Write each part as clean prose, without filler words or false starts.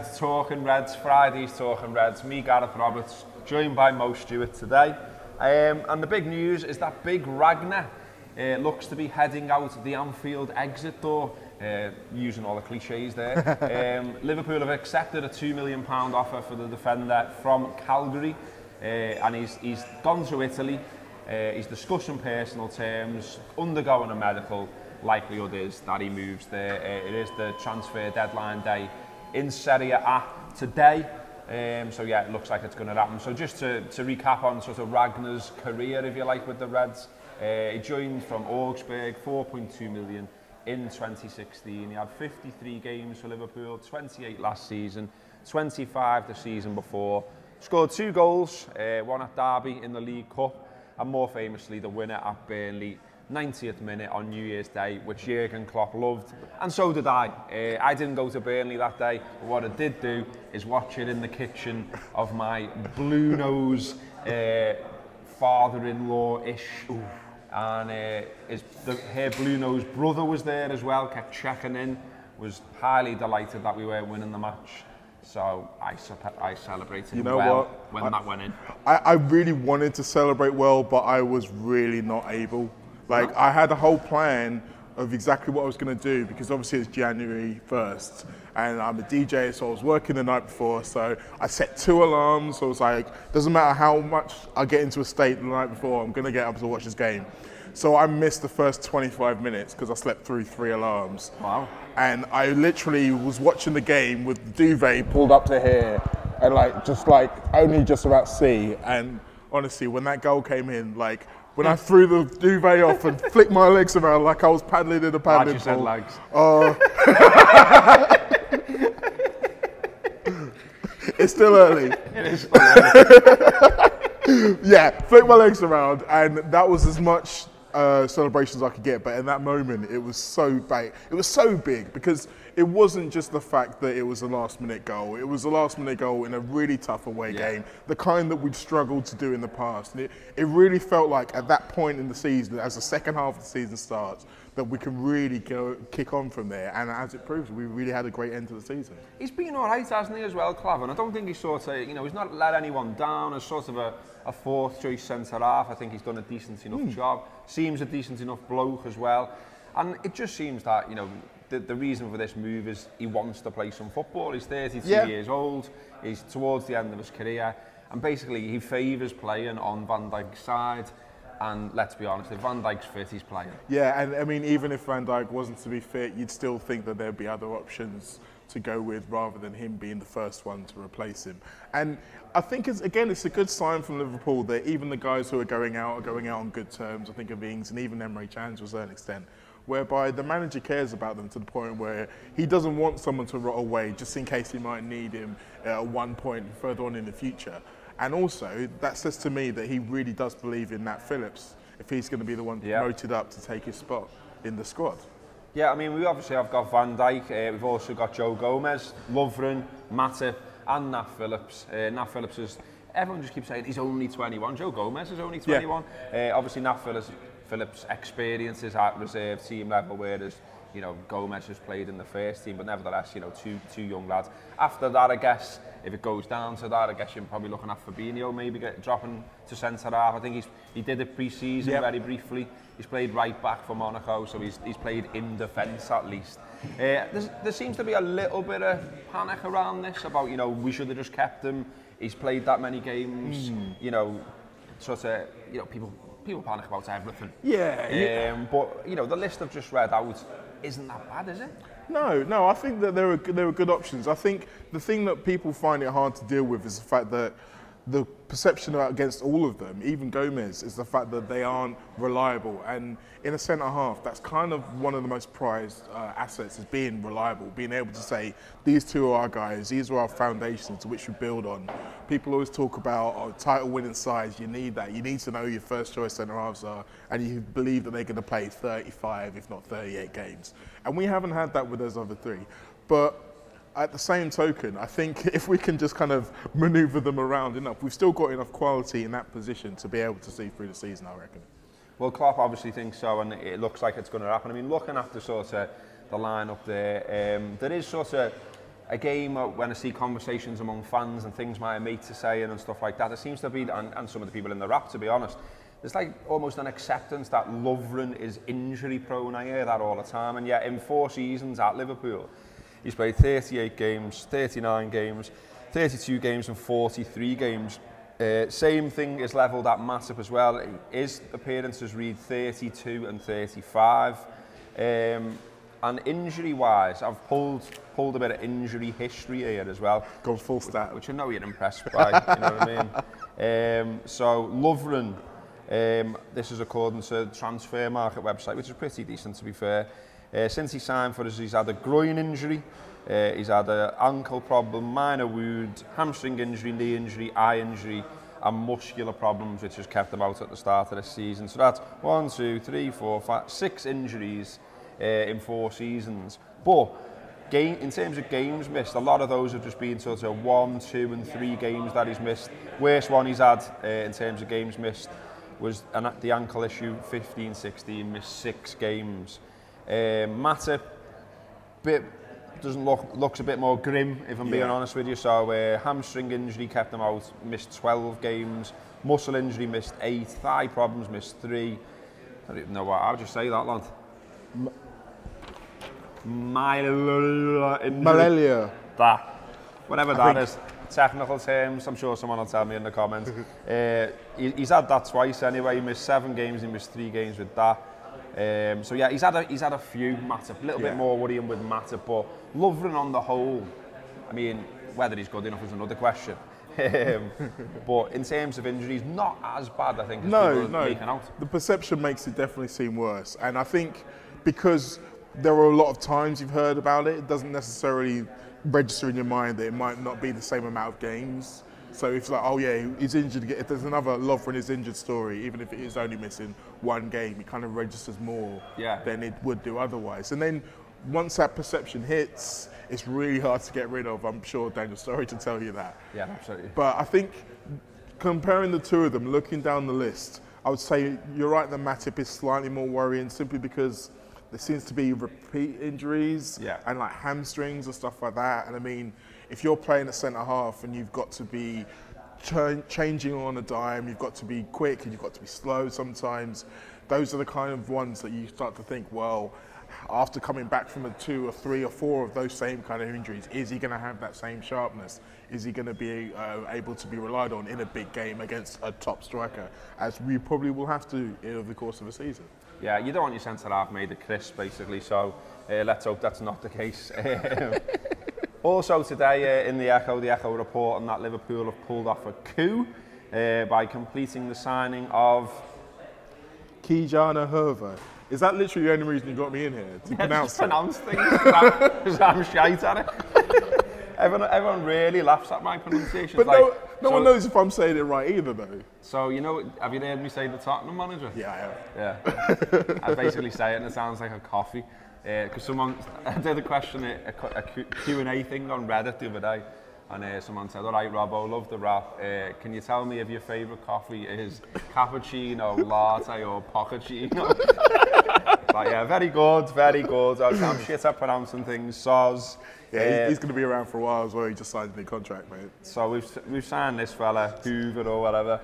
it's Talking Reds, Friday's Talking Reds. Me, Gareth Roberts, joined by Mo Stewart today. And the big news is that big Ragnar looks to be heading out the Anfield exit door, using all the cliches there. Liverpool have accepted a £2 million offer for the defender from Calgary, and he's gone to Italy. He's discussing personal terms, undergoing a medical. Likelihood is that he moves there. It is the transfer deadline day in Serie A today. So yeah, it looks like it's going to happen. So just to recap on sort of Ragnar's career, if you like, with the Reds. He joined from Augsburg, 4.2 million in 2016. He had 53 games for Liverpool, 28 last season, 25 the season before. Scored 2 goals, one at Derby in the League Cup, and more famously the winner at Burnley, 90th minute on New Year's Day, which Jurgen Klopp loved, and so did I. I didn't go to Burnley that day, but what I did do is watch it in the kitchen of my blue nose father-in-law-ish, and her blue nose brother was there as well, kept checking in, was highly delighted that we weren't winning the match. So I celebrated when that went in. I really wanted to celebrate well, but I was really not able. Like, I had a whole plan of exactly what I was going to do, because obviously it's January 1st and I'm a DJ, so I was working the night before, so I set 2 alarms. So I was like, doesn't matter how much I get into a state the night before, I'm going to get up to watch this game. So I missed the first 25 minutes because I slept through 3 alarms. Wow. And I literally was watching the game with the duvet pulled up to here and only just about see. And honestly, when that goal came in, like, when I threw the duvet off and flicked my legs around like I was paddling in a paddling pool. Glad you said legs. It's still early. It is still early. Yeah, flicked my legs around, and that was as much celebration as I could get. But in that moment, it was so big. It was so big because it wasn't just the fact that it was a last-minute goal. It was a last-minute goal in a really tough away game, the kind that we'd struggled to do in the past. And it really felt like at that point in the season, as the second half of the season starts, that we can really kick on from there. And as it proves, we really had a great end to the season. He's been all right, hasn't he, as well, Klavan? I don't think he's sort of, he's not let anyone down as sort of a 4th choice centre-half. I think he's done a decent enough job. Seems a decent enough bloke as well. And it just seems that, the reason for this move is he wants to play some football. He's 32 years old. He's towards the end of his career. And basically, he favours playing on Van Dijk's side. And let's be honest, if Van Dijk's fit, he's playing. Yeah, and I mean, even if Van Dijk wasn't to be fit, you'd still think that there'd be other options to go with rather than him being the first one to replace him. And I think, it's a good sign from Liverpool that even the guys who are going out on good terms. I think of Ings and even Emre Can to a certain extent, whereby the manager cares about them to the point where he doesn't want someone to rot away just in case he might need him at one point further on in the future. And also, that says to me that he really does believe in Nat Phillips if he's going to be the one promoted up to take his spot in the squad. Yeah, I mean, we obviously have got Van Dijk, we've also got Joe Gomez, Lovren, Matip and Nat Phillips. Nat Phillips is, everyone just keeps saying he's only 21. Joe Gomez is only 21. Obviously, Nat Phillips' experience is at reserve team level, whereas Gomez has played in the first team, but nevertheless, two young lads. After that, I guess, if it goes down to that, I guess you're probably looking at Fabinho maybe dropping to centre-half. I think he did it pre-season very briefly. He's played right back for Monaco, so he's played in defence at least. There seems to be a little bit of panic around this about, we should have just kept him. He's played that many games, people panic about everything. But, the list I've just read out isn't that bad, is it? No, I think that there are good options. I think the thing that people find it hard to deal with is the fact that the perception against all of them, even Gomez, is the fact that they aren't reliable. And in a centre-half, that's kind of one of the most prized assets, is being reliable, being able to say, these two are our guys, these are our foundations to which we build on. People always talk about title-winning sides. You need that. You need to know who your first-choice centre-halves are, and you believe that they're going to play 35, if not 38 games. And we haven't had that with those other 3. But at the same token, I think if we can just kind of manoeuvre them around enough, we've still got enough quality in that position to be able to see through the season, I reckon. Well, Klopp obviously thinks so, and it looks like it's going to happen. I mean, looking at the sort of the lineup there is sort of a game when I see conversations among fans and things my mates are saying and stuff like that, it seems to be, and some of the people in the rap, to be honest, there's like almost an acceptance that Lovren is injury prone. I hear that all the time, and yet in 4 seasons at Liverpool, he's played 38 games, 39 games, 32 games and 43 games. Same thing is levelled at Matip as well. His appearances read 32 and 35. And injury-wise, I've pulled a bit of injury history here as well. Gone full stat. Which I know you're impressed by, you know what I mean? So, Lovren, this is according to the Transfer Market website, which is pretty decent to be fair. Since he signed for us, he's had a groin injury, he's had an ankle problem, minor wound, hamstring injury, knee injury, eye injury, and muscular problems, which has kept him out at the start of the season. So that's 1, 2, 3, 4, 5, 6 injuries in 4 seasons. But in terms of games missed, a lot of those have just been sort of 1, 2 and 3 games that he's missed. Worst one he's had in terms of games missed was the ankle issue, 15-16, missed 6 games. Matip looks a bit more grim, if I'm being honest with you. So hamstring injury kept him out, missed 12 games. Muscle injury missed 8. Thigh problems missed 3. I don't even know what I would just say that, lad. Malaria. That. Whatever that is. Technical terms, I'm sure someone will tell me in the comments. He's had that twice anyway. He missed 7 games, he missed 3 games with that. So yeah, he's had a few. Matip, a little bit more worrying with Matip, but Lovren on the whole, I mean, whether he's good enough is another question. But in terms of injuries, not as bad, I think, as people are making out. The perception makes it definitely seem worse, and I think because there are a lot of times you've heard about it, it doesn't necessarily register in your mind that it might not be the same amount of games. So if it's like, oh yeah, he's injured, if there's another Lovren is injured story, even if it is only missing 1 game, it kind of registers more than it would do otherwise. And then once that perception hits, it's really hard to get rid of. I'm sure Daniel's sorry to tell you that. Yeah, absolutely. But I think comparing the two of them, looking down the list, I would say you're right that Matip is slightly more worrying simply because there seems to be repeat injuries and like hamstrings and stuff like that. And I mean, if you're playing a centre half and you've got to be changing on a dime, you've got to be quick and you've got to be slow sometimes, those are the kind of ones that you start to think, well, after coming back from 2 or 3 or 4 of those same kind of injuries, is he going to have that same sharpness? Is he going to be able to be relied on in a big game against a top striker, as we probably will have to over the course of a season? Yeah, you don't want your centre half made of crisp, basically, so let's hope that's not the case. Also today in the Echo reporting that Liverpool have pulled off a coup by completing the signing of Dejan Herver. Is that literally the only reason you got me in here? To pronounce things, because I'm shite at it. Everyone really laughs at my pronunciation. But no one knows if I'm saying it right either, though. So, you know, have you heard me say the Tottenham manager? Yeah, I have. Yeah. I basically say it and it sounds like a coffee. Because I did a Q&A thing on Reddit the other day, and someone said, all right, Robbo, love the rap. Can you tell me if your favourite coffee is cappuccino, latte or poccacino? But yeah, very good, very good. I'm shit at pronouncing things, soz. Yeah, he's going to be around for a while as well. He just signed a new contract, mate. So we've signed this fella, Hoover or whatever.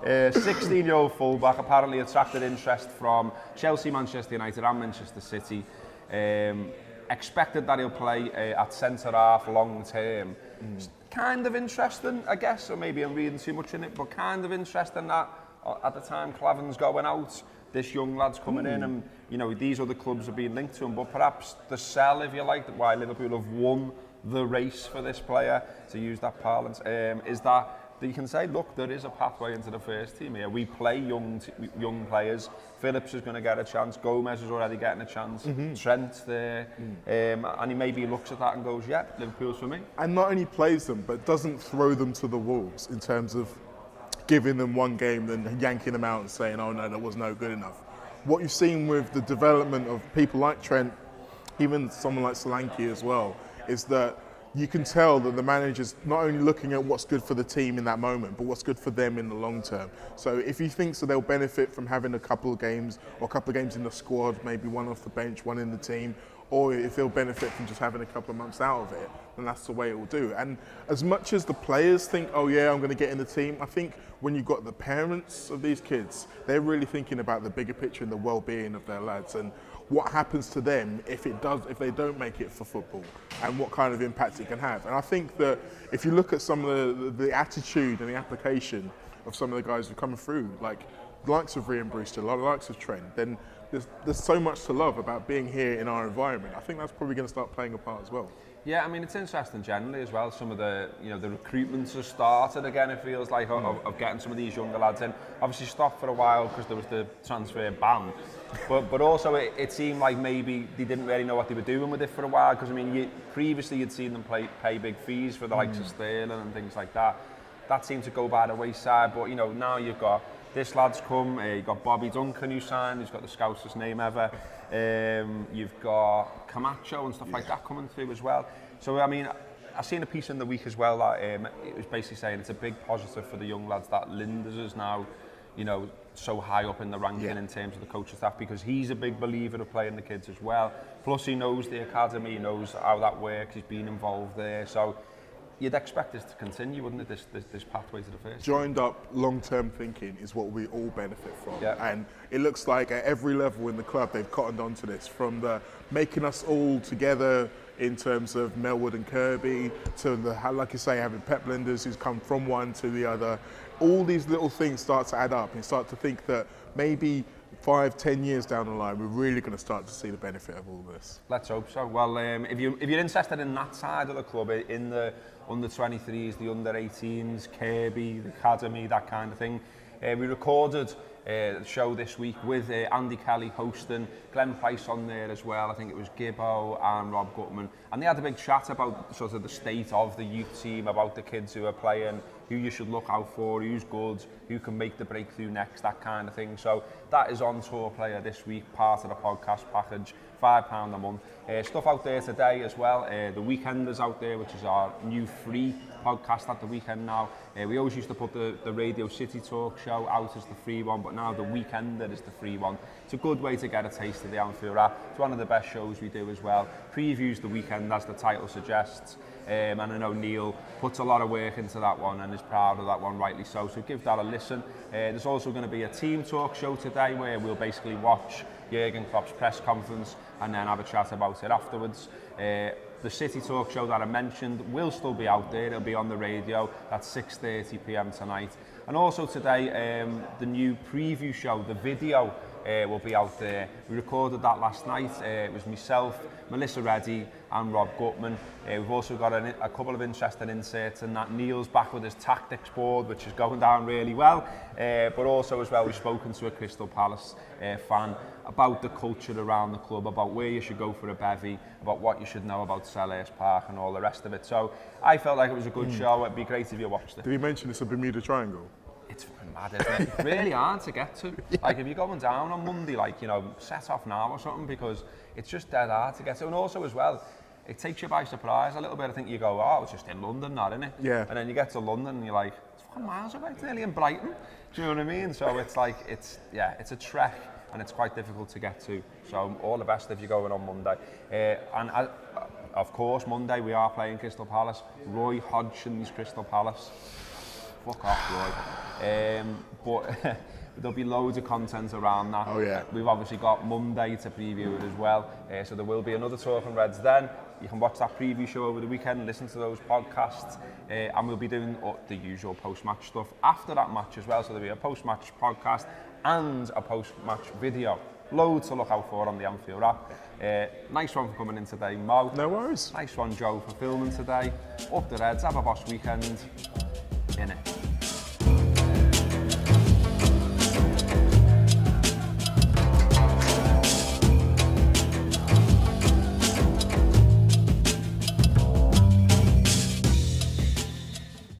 16-year-old fullback, apparently attracted interest from Chelsea, Manchester United and Manchester City. Expected that he'll play at centre-half long term. Kind of interesting, I guess, or maybe I'm reading too much in it, but kind of interesting that at the time Klavan's going out, this young lad's coming in, and you know these other clubs are being linked to him. But perhaps the sell, if you like, why Liverpool have won the race for this player, to use that parlance, is that you can say, look, there is a pathway into the first team here. We play young players. Phillips is going to get a chance. Gomez is already getting a chance. Trent's there. And he maybe looks at that and goes, yeah, Liverpool's for me. And not only plays them, but doesn't throw them to the wolves in terms of giving them one game, then yanking them out and saying, oh no, that was no good enough. What you've seen with the development of people like Trent, even someone like Solanke as well, is that you can tell that the manager's not only looking at what's good for the team in that moment, but what's good for them in the long term. So if he thinks that they'll benefit from having a couple of games, or a couple of games in the squad, maybe one off the bench, one in the team, or if they'll benefit from just having a couple of months out of it, then that's the way it will do. And as much as the players think, oh yeah, I'm going to get in the team, I think when you've got the parents of these kids, they're really thinking about the bigger picture and the well-being of their lads and what happens to them if they don't make it for football, and what kind of impact it can have. And I think that if you look at some of the attitude and the application of some of the guys who are coming through, like the likes of Ryan Brewster, the likes of Trent, then there's so much to love about being here in our environment. I think that's probably going to start playing a part as well. Yeah, I mean, it's interesting generally as well. Some of the, the recruitments have started again, it feels like, of getting some of these younger lads in. Obviously stopped for a while because there was the transfer ban. But also it seemed like maybe they didn't really know what they were doing with it for a while, because, I mean, previously you'd seen them pay big fees for the likes of Sterling and things like that. That seemed to go by the wayside, but, now you've got this lad's come, you've got Bobby Duncan who signed, who's got the scousest name ever. You've got Camacho and stuff like that coming through as well. So, I mean, I've seen a piece in the week as well that it was basically saying it's a big positive for the young lads that Linders is now, so high up in the ranking in terms of the coaching staff, because he's a big believer of playing the kids as well. Plus, he knows the academy, he knows how that works, he's been involved there. So, you'd expect this to continue, wouldn't it, this pathway to the first? Joined up long-term thinking is what we all benefit from. Yeah. And it looks like at every level in the club they've cottoned onto this, from the making us all together in terms of Melwood and Kirby, to the, like you say, having Pep Linders who's come from one to the other. All these little things start to add up, and start to think that maybe 5-10 years down the line, we're really going to start to see the benefit of all this. Let's hope so. Well, if you're interested in that side of the club, in the under-23s, the under-18s, Kirby, the academy, that kind of thing, we recorded the show this week with Andy Kelly hosting, Glenn Price on there as well. I think it was Gibbo and Rob Gutman, and they had a big chat about sort of the state of the youth team, about the kids who are playing, who you should look out for, who's good, who can make the breakthrough next, that kind of thing. So that is on Tour Player this week, part of the podcast package, £5 a month. Stuff out there today as well. The Weekenders out there, which is our new free podcast at the weekend now. We always used to put the Radio City Talk show out as the free one, but now the Weekender is the free one. It's a good way to get a taste of the Anfield rap. It's one of the best shows we do as well. Previews the weekend, as the title suggests. And I know Neil puts a lot of work into that one and is proud of that one, rightly so. So give that a listen. There's also going to be a team talk show today where we'll basically watch Jurgen Klopp's press conference and then have a chat about it afterwards. The City Talk show that I mentioned will still be out there. It'll be on the radio at 6:30 p.m. tonight. And also today, the new preview show, the video, will be out there. We recorded that last night. It was myself, Melissa Reddy and Rob Gutman. We've also got a couple of interesting inserts in that. Neil's back with his tactics board, which is going down really well. But also as well, we've spoken to a Crystal Palace fan about the culture around the club, about where you should go for a bevy, about what you should know about Selhurst Park and all the rest of it. So I felt like it was a good show. It'd be great if you watched it. Did he mention it's a Bermuda Triangle? It's mad, isn't it? Really hard to get to. Like, if you're going down on Monday, like, set off now or something, because it's just dead hard to get to. And also as well, it takes you by surprise a little bit. I think you go, oh, it's just in London, not in it. Yeah. And then you get to London and you're like, it's 4 miles away, it's nearly in Brighton. Do you know what I mean? So it's like, it's a trek and it's quite difficult to get to. So all the best if you're going on Monday. Of course, Monday we are playing Crystal Palace. Roy Hodgson's Crystal Palace. Fuck off, Roy. But there'll be loads of content around that. Oh yeah. We've obviously got Monday to preview it as well. So there will be another Talking Reds then. You can watch that preview show over the weekend, listen to those podcasts, and we'll be doing the usual post-match stuff after that match as well. So there'll be a post-match podcast and a post-match video. Loads to look out for on the Anfield app. Nice one for coming in today, Mo. No worries. Nice one, Joe, for filming today. Up the Reds, have a boss weekend. In it.